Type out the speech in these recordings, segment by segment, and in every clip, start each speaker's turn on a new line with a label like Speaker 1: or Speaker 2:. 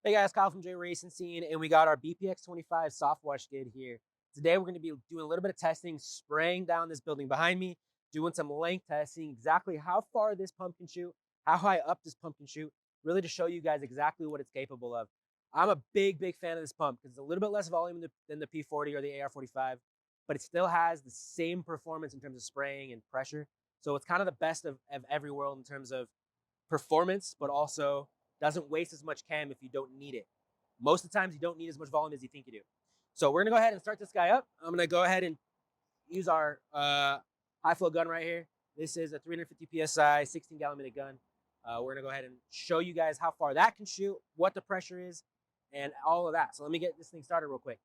Speaker 1: Hey guys, Kyle from J.Racenstein, and we got our BPX 25 soft wash skid here. Today we're going to be doing a little bit of testing, spraying down this building behind me, doing some length testing, exactly how far this pump can shoot, how high up this pump can shoot, really to show you guys exactly what it's capable of. I'm a big fan of this pump because it's a little bit less volume than the P40 or the AR45, but it still has the same performance in terms of spraying and pressure. So it's kind of the best of every world in terms of performance, but also doesn't waste as much cam if you don't need it. Most of the times you don't need as much volume as you think you do. So we're gonna go ahead and start this guy up. I'm gonna go ahead and use our high flow gun right here. This is a 350 PSI, 16 gallon minute gun. We're gonna go ahead and show you guys how far that can shoot, what the pressure is, and all of that. So let me get this thing started real quick.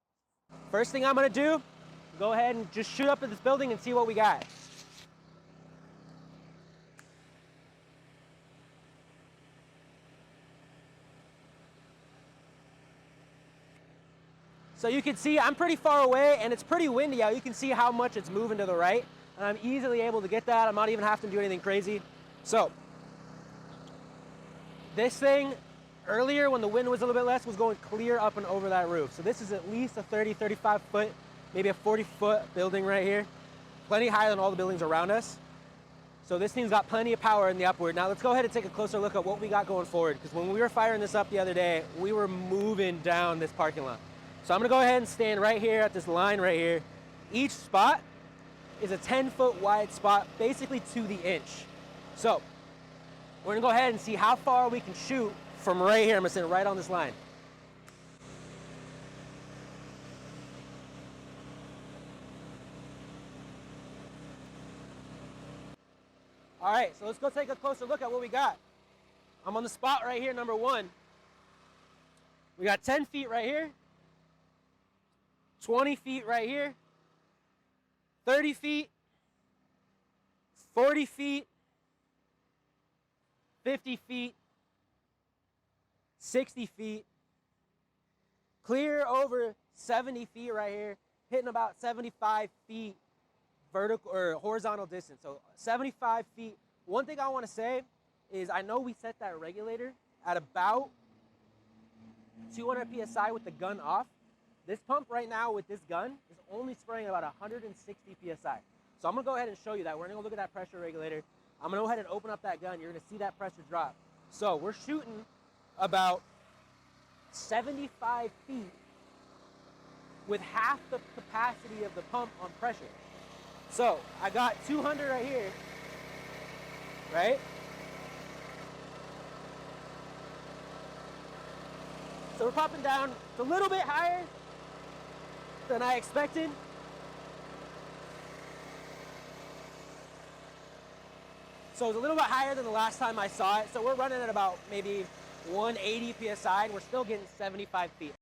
Speaker 1: First thing I'm gonna do, go ahead and just shoot up at this building and see what we got. So you can see I'm pretty far away and it's pretty windy out. You can see how much it's moving to the right. And I'm easily able to get that. I'm not even having to do anything crazy. So this thing earlier when the wind was a little bit less was going clear up and over that roof. So this is at least a 30, 35 foot, maybe a 40-foot building right here. Plenty higher than all the buildings around us. So this thing's got plenty of power in the upward. Now let's go ahead and take a closer look at what we got going forward, because when we were firing this up the other day, we were moving down this parking lot. So I'm gonna go ahead and stand right here at this line right here. Each spot is a 10-foot wide spot, basically to the inch. So we're gonna go ahead and see how far we can shoot from right here. I'm gonna stand right on this line. All right, so let's go take a closer look at what we got. I'm on the spot right here, number one. We got 10 feet right here, 20 feet right here, 30 feet, 40 feet, 50 feet, 60 feet, clear over 70 feet right here, hitting about 75 feet vertical or horizontal distance. So 75 feet. One thing I want to say is I know we set that regulator at about 200 PSI with the gun off. This pump right now with this gun is only spraying about 160 PSI. So I'm gonna go ahead and show you that. We're gonna look at that pressure regulator. I'm gonna go ahead and open up that gun. You're gonna see that pressure drop. So we're shooting about 75 feet with half the capacity of the pump on pressure. So I got 200 right here, right? So we're popping down. It's a little bit higher than I expected. So it's a little bit higher than the last time I saw it. So we're running at about maybe 180 PSI and we're still getting 75 feet.